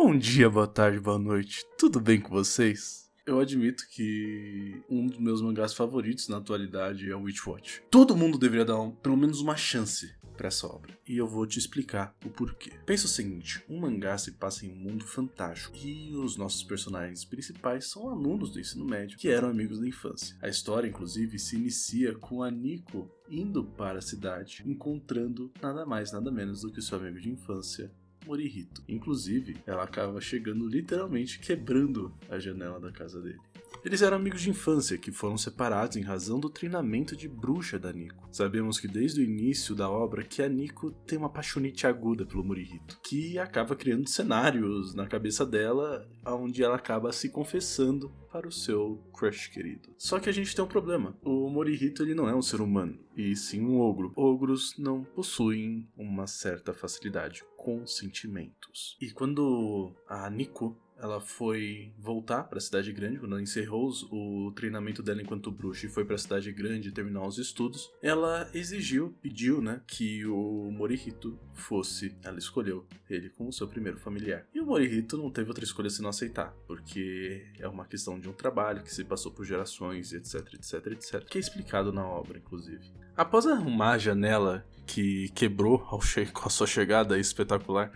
Bom dia, boa tarde, boa noite. Tudo bem com vocês? Eu admito que um dos meus mangás favoritos na atualidade é o Witchwatch. Todo mundo deveria dar pelo menos uma chance pra essa obra. E eu vou te explicar o porquê. Pensa o seguinte, um mangá se passa em um mundo fantástico e os nossos personagens principais são alunos do ensino médio que eram amigos da infância. A história, inclusive, se inicia com a Nico indo para a cidade, encontrando nada mais, nada menos do que seu amigo de infância, Morihito. Inclusive, ela acaba chegando literalmente quebrando a janela da casa dele. Eles eram amigos de infância que foram separados em razão do treinamento de bruxa da Nico. Sabemos que desde o início da obra que a Nico tem uma paixonite aguda pelo Morihito, que acaba criando cenários na cabeça dela, onde ela acaba se confessando para o seu crush querido. Só que a gente tem um problema. O Morihito ele não é um ser humano, e sim um ogro. Ogros não possuem uma certa facilidade com sentimentos. E quando a Nico ela foi voltar para a cidade grande, quando ela encerrou o treinamento dela enquanto bruxa e foi para a cidade grande terminar os estudos, ela pediu, que o Morihito fosse, ela escolheu ele como seu primeiro familiar. E o Morihito não teve outra escolha senão aceitar, porque é uma questão de um trabalho que se passou por gerações, etc, etc, etc, que é explicado na obra, inclusive. Após arrumar a janela que quebrou com a sua chegada espetacular,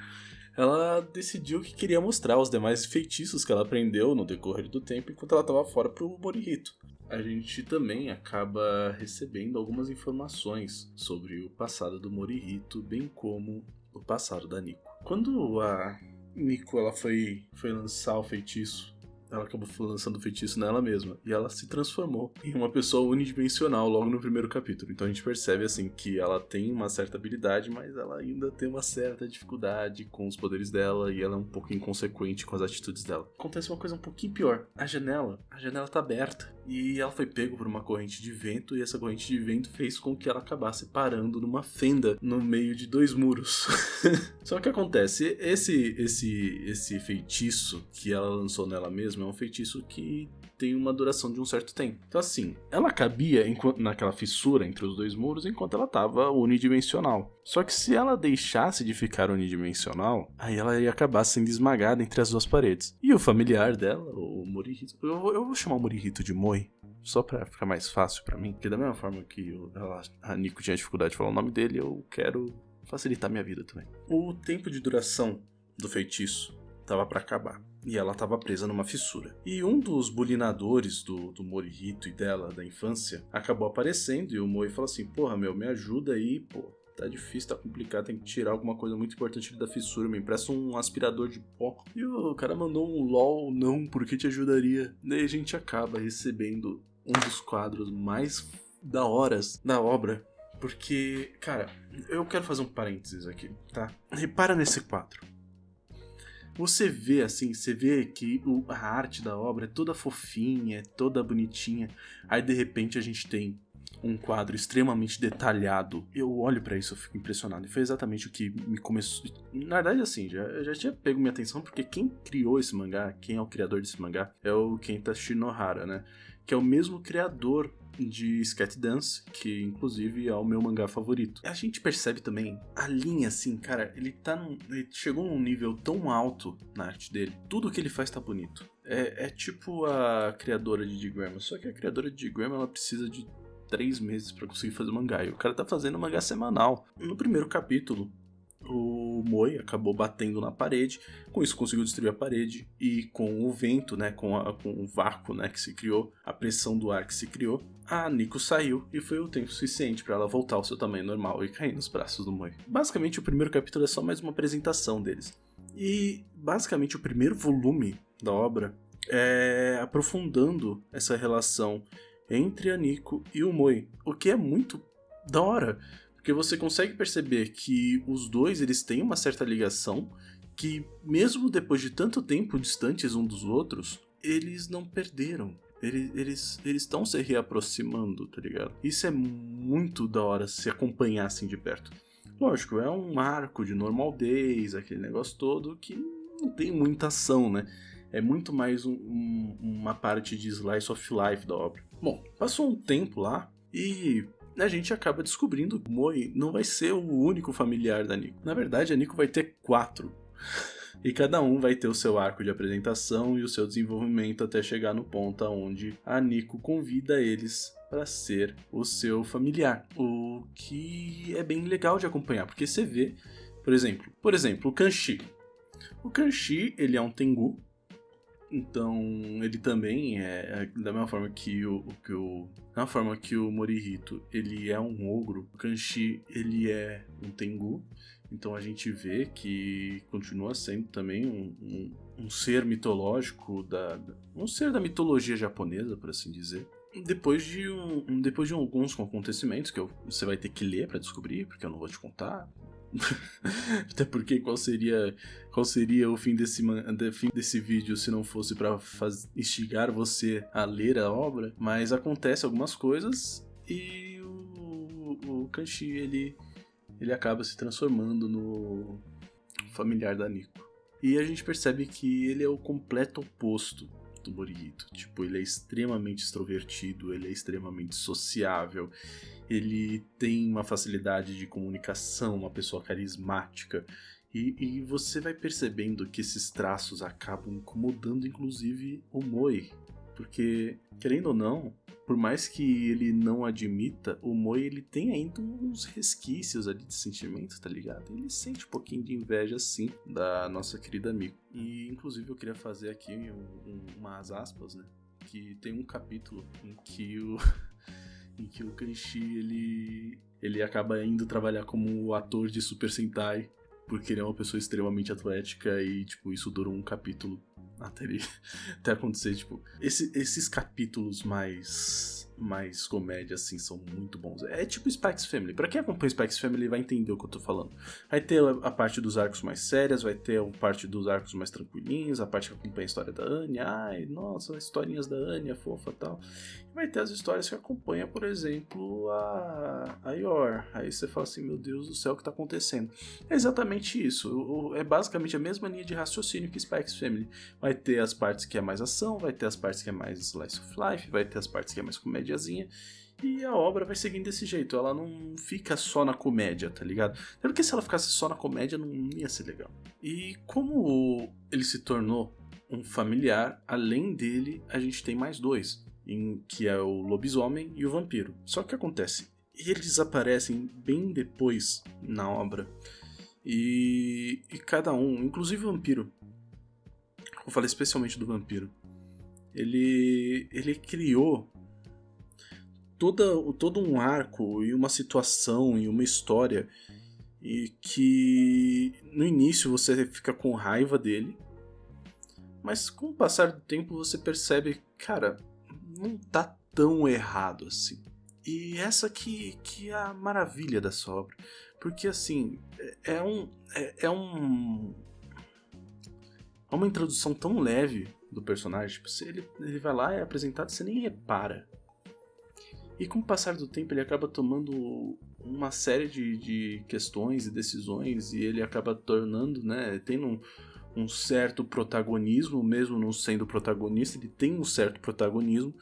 ela decidiu que queria mostrar os demais feitiços que ela aprendeu no decorrer do tempo enquanto ela estava fora pro Morihito. A gente também acaba recebendo algumas informações sobre o passado do Morihito, bem como o passado da Nico. Quando a Nico ela foi lançar o feitiço, ela acabou lançando o feitiço nela mesma. E ela se transformou em uma pessoa unidimensional logo no primeiro capítulo. Então a gente percebe assim que ela tem uma certa habilidade, mas ela ainda tem uma certa dificuldade com os poderes dela. E ela é um pouco inconsequente com as atitudes dela. Acontece uma coisa um pouquinho pior. A janela tá aberta. E ela foi pega por uma corrente de vento. E essa corrente de vento fez com que ela acabasse parando numa fenda no meio de dois muros. Só que acontece, esse feitiço que ela lançou nela mesma é um feitiço que tem uma duração de um certo tempo. Então assim, ela cabia naquela fissura entre os dois muros enquanto ela estava unidimensional. Só que se ela deixasse de ficar unidimensional, aí ela ia acabar sendo esmagada entre as duas paredes. E o familiar dela, o Morihito, eu vou chamar o Morihito de Moi, só pra ficar mais fácil pra mim, porque da mesma forma que a Nico tinha dificuldade de falar o nome dele, eu quero facilitar minha vida também. O tempo de duração do feitiço tava pra acabar. E ela estava presa numa fissura. E um dos bulinadores do Morihito e dela, da infância, acabou aparecendo e o Moi falou assim, porra, me ajuda aí, pô. Tá difícil, tá complicado, tem que tirar alguma coisa muito importante da fissura, me empresta um aspirador de pó. E o cara mandou um LOL, não, porque te ajudaria. Daí a gente acaba recebendo um dos quadros mais da horas da obra. Porque, cara, eu quero fazer um parênteses aqui, tá? Repara nesse quadro. Você vê que a arte da obra é toda fofinha, é toda bonitinha. Aí de repente a gente tem um quadro extremamente detalhado. Eu olho pra isso, eu fico impressionado. E foi exatamente o que me começou... Na verdade, assim, já tinha pego minha atenção, porque quem criou esse mangá, quem é o criador desse mangá, é o Kenta Shinohara, né? Que é o mesmo criador de Scat Dance, que inclusive é o meu mangá favorito. A gente percebe também a linha, assim, cara, ele chegou num nível tão alto na arte dele. Tudo que ele faz tá bonito. É tipo a criadora de D-Gramma, só que a criadora de D-Gramma, ela precisa de 3 meses pra conseguir fazer mangá, e o cara tá fazendo mangá semanal. No primeiro capítulo, o Moi acabou batendo na parede, com isso conseguiu destruir a parede, e com o vento, né, com o vácuo, né, que se criou, a pressão do ar que se criou, a Nico saiu e foi o tempo suficiente para ela voltar ao seu tamanho normal e cair nos braços do Moi. Basicamente o primeiro capítulo é só mais uma apresentação deles. E basicamente o primeiro volume da obra é aprofundando essa relação entre a Nico e o Moi, o que é muito da hora. Porque você consegue perceber que os dois eles têm uma certa ligação, que mesmo depois de tanto tempo distantes um dos outros, eles não perderam. Eles estão se reaproximando, tá ligado? Isso é muito da hora se acompanhar assim de perto. Lógico, é um arco de Normal Days, aquele negócio todo que não tem muita ação, né? É muito mais uma parte de Slice of Life da obra. Bom, passou um tempo lá e a gente acaba descobrindo que o Moi não vai ser o único familiar da Nico. Na verdade, a Nico vai ter 4. E cada um vai ter o seu arco de apresentação e o seu desenvolvimento até chegar no ponto onde a Nico convida eles para ser o seu familiar. O que é bem legal de acompanhar, porque você vê, por exemplo, o Kanshi. O Kanshi, ele é um Tengu, então ele também é da mesma forma que o Morihito, ele é um ogro. O Kanshi, ele é um Tengu. Então a gente vê que continua sendo também um ser mitológico, um ser da mitologia japonesa, por assim dizer. Depois de alguns acontecimentos que você vai ter que ler pra descobrir, porque eu não vou te contar. Até porque qual seria o fim desse vídeo se não fosse pra instigar você a ler a obra. Mas acontece algumas coisas e o Kanshi, ele acaba se transformando no familiar da Nico. E a gente percebe que ele é o completo oposto do Morihito. Tipo, ele é extremamente extrovertido, ele é extremamente sociável, ele tem uma facilidade de comunicação, uma pessoa carismática. E você vai percebendo que esses traços acabam incomodando, inclusive, o Moi. Porque, querendo ou não, por mais que ele não admita, o Moi, ele tem ainda uns resquícios ali de sentimento, tá ligado? Ele sente um pouquinho de inveja, sim, da nossa querida Miko. E, inclusive, eu queria fazer aqui umas aspas, né? Que tem um capítulo em que o Kanshi, ele acaba indo trabalhar como ator de Super Sentai, porque ele é uma pessoa extremamente atlética e, tipo, isso durou um capítulo até acontecer, tipo, esses capítulos mais comédia, assim, são muito bons. É tipo Spikes Family. Pra quem acompanha Spikes Family vai entender o que eu tô falando. Vai ter a parte dos arcos mais sérias, vai ter a parte dos arcos mais tranquilinhos, a parte que acompanha a história da Anya, ai, nossa, historinhas da Anya, fofa e tal. E vai ter as histórias que acompanham, por exemplo, a Yor. Aí você fala assim, meu Deus do céu, o que tá acontecendo? É exatamente isso. É basicamente a mesma linha de raciocínio que Spikes Family. Vai ter as partes que é mais ação, vai ter as partes que é mais slice of life, vai ter as partes que é mais comédiazinha, e a obra vai seguindo desse jeito. Ela não fica só na comédia, tá ligado? Até porque se ela ficasse só na comédia não ia ser legal. E como ele se tornou um familiar, além dele a gente tem mais dois, que é o lobisomem e o vampiro. Só que acontece, eles aparecem bem depois na obra, e cada um, inclusive o vampiro, eu falei especialmente do vampiro, ele criou todo um arco e uma situação e uma história, e que no início você fica com raiva dele, mas com o passar do tempo você percebe, cara, não tá tão errado assim. E essa que é a maravilha dessa obra, porque assim, é uma introdução tão leve do personagem, tipo, ele vai lá, é apresentado, você nem repara. E com o passar do tempo ele acaba tomando uma série de questões e decisões, e ele acaba tornando, né, tendo um certo protagonismo, mesmo não sendo protagonista, ele tem um certo protagonismo,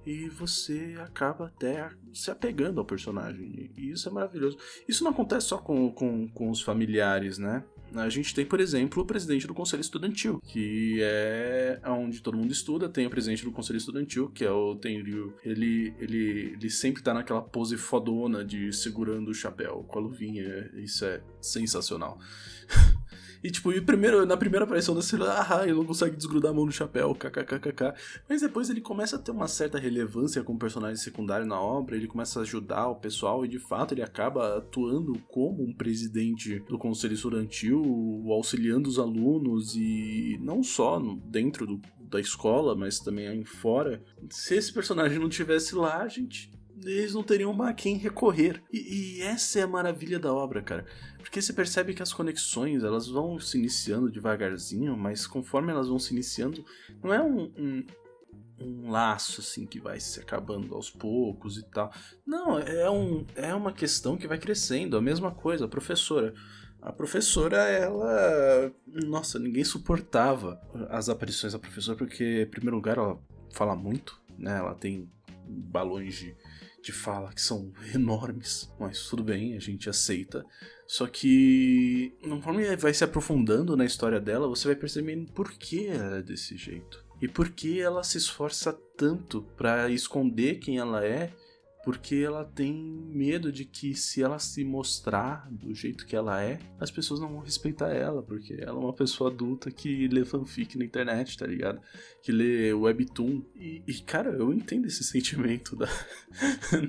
e você acaba até se apegando ao personagem, e isso é maravilhoso. Isso não acontece só com os familiares, né? A gente tem, por exemplo, o presidente do Conselho Estudantil, que é onde todo mundo estuda. Tem o presidente do Conselho Estudantil, que é o Tenryu. Ele sempre tá naquela pose fodona de segurando o chapéu com a luvinha. Isso é sensacional. E tipo, na primeira aparição da cena, ele não consegue desgrudar a mão no chapéu, kkkk. Mas depois ele começa a ter uma certa relevância como personagem secundário na obra, ele começa a ajudar o pessoal e de fato ele acaba atuando como um presidente do Conselho Estudantil, auxiliando os alunos, e não só dentro da escola, mas também aí fora. Se esse personagem não tivesse lá, eles não teriam a quem recorrer. E essa é a maravilha da obra, cara. Porque você percebe que as conexões, elas vão se iniciando devagarzinho, mas conforme elas vão se iniciando, não é um laço assim que vai se acabando aos poucos e tal. Não, é uma questão que vai crescendo. A mesma coisa, a professora. A professora, ela... Nossa, ninguém suportava as aparições da professora, porque, em primeiro lugar, ela fala muito, né? Ela tem balões de fala que são enormes, mas tudo bem, a gente aceita. Só que, conforme vai se aprofundando na história dela, você vai percebendo por que ela é desse jeito. E por que ela se esforça tanto pra esconder quem ela é, porque ela tem medo de que se ela se mostrar do jeito que ela é, as pessoas não vão respeitar ela, porque ela é uma pessoa adulta que lê fanfic na internet, tá ligado? Que lê webtoon. E cara, eu entendo esse sentimento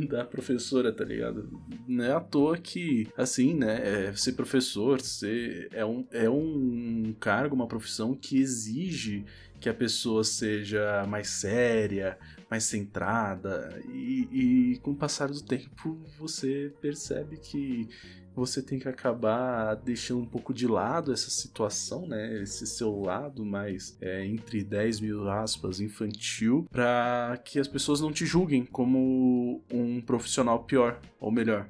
da professora, tá ligado? Não é à toa que, assim, né, ser professor é um cargo, uma profissão que exige que a pessoa seja mais séria, mais centrada, e com o passar do tempo você percebe que você tem que acabar deixando um pouco de lado essa situação, né, esse seu lado mais, entre 10 mil aspas, infantil, para que as pessoas não te julguem como um profissional pior, ou melhor,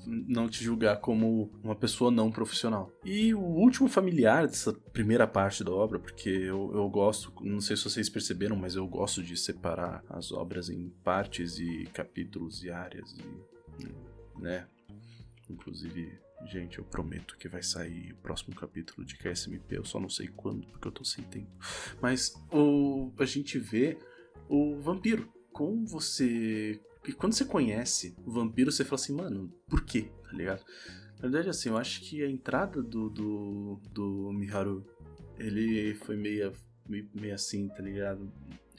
não te julgar como uma pessoa não profissional. E o último familiar dessa primeira parte da obra, porque eu gosto, não sei se vocês perceberam, mas eu gosto de separar as obras em partes e capítulos e áreas, né? Inclusive, gente, eu prometo que vai sair o próximo capítulo de KSMP, eu só não sei quando, porque eu tô sem tempo. Mas a gente vê o vampiro. Como você... E quando você conhece o vampiro, você fala assim, mano, por quê? Tá ligado? Na verdade, assim, eu acho que a entrada do Miharu, ele foi meio assim, tá ligado?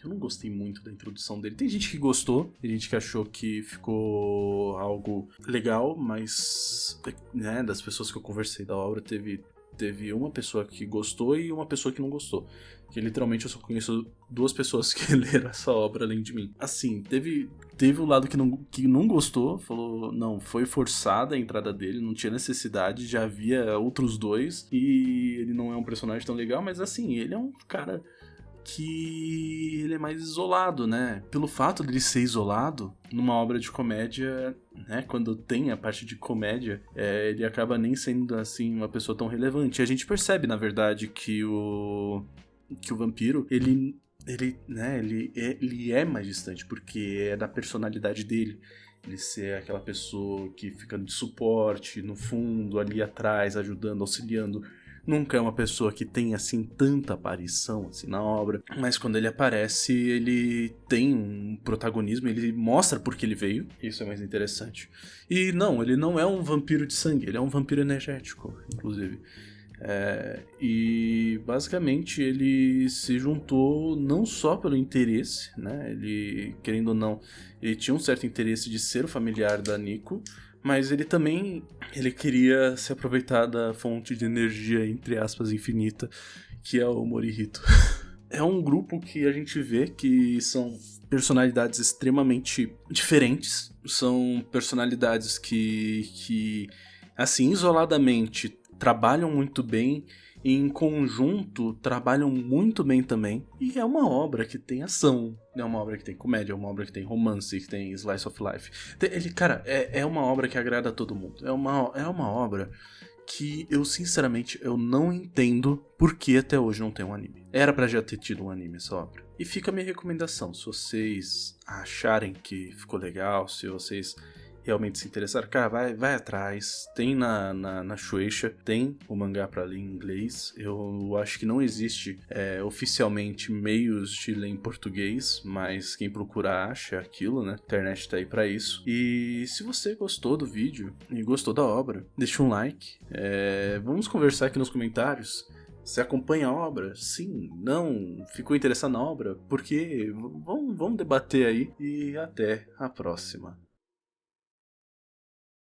Eu não gostei muito da introdução dele. Tem gente que gostou, tem gente que achou que ficou algo legal, mas, né, das pessoas que eu conversei da obra, teve uma pessoa que gostou e uma pessoa que não gostou. Que literalmente eu só conheço 2 pessoas que leram essa obra além de mim. Assim, teve o lado que não gostou, falou, não, foi forçada a entrada dele, não tinha necessidade, já havia outros 2 e ele não é um personagem tão legal, mas assim, ele é um cara que ele é mais isolado, né? Pelo fato de ele ser isolado, numa obra de comédia, né? Quando tem a parte de comédia, ele acaba nem sendo, assim, uma pessoa tão relevante. E a gente percebe, na verdade, que o vampiro, ele é mais distante, porque é da personalidade dele. Ele ser aquela pessoa que fica de suporte, no fundo, ali atrás, ajudando, auxiliando. Nunca é uma pessoa que tem, assim, tanta aparição, assim, na obra. Mas quando ele aparece, ele tem um protagonismo, ele mostra por que ele veio. Isso é mais interessante. E não, ele não é um vampiro de sangue, ele é um vampiro energético, inclusive. E basicamente ele se juntou não só pelo interesse, né? Ele, querendo ou não, ele tinha um certo interesse de ser o familiar da Nico, mas ele também queria se aproveitar da fonte de energia, entre aspas, infinita, que é o Morihito. É um grupo que a gente vê que são personalidades extremamente diferentes, são personalidades que assim, isoladamente, trabalham muito bem e em conjunto trabalham muito bem também. E é uma obra que tem ação, é uma obra que tem comédia, é uma obra que tem romance, que tem slice of life. Cara, é uma obra que agrada a todo mundo. É uma obra que eu, sinceramente, eu não entendo por que até hoje não tem um anime. Era pra já ter tido um anime essa obra. E fica a minha recomendação, se vocês acharem que ficou legal, se vocês realmente se interessar, cara, vai atrás. Tem na Shueisha, tem o mangá pra ler em inglês. Eu acho que não existe oficialmente meios de ler em português, mas quem procura acha aquilo, né? A internet tá aí pra isso. E se você gostou do vídeo e gostou da obra, deixa um like. Vamos conversar aqui nos comentários. Você acompanha a obra? Sim? Não? Ficou interessado na obra? Por quê? Vamos debater aí e até a próxima.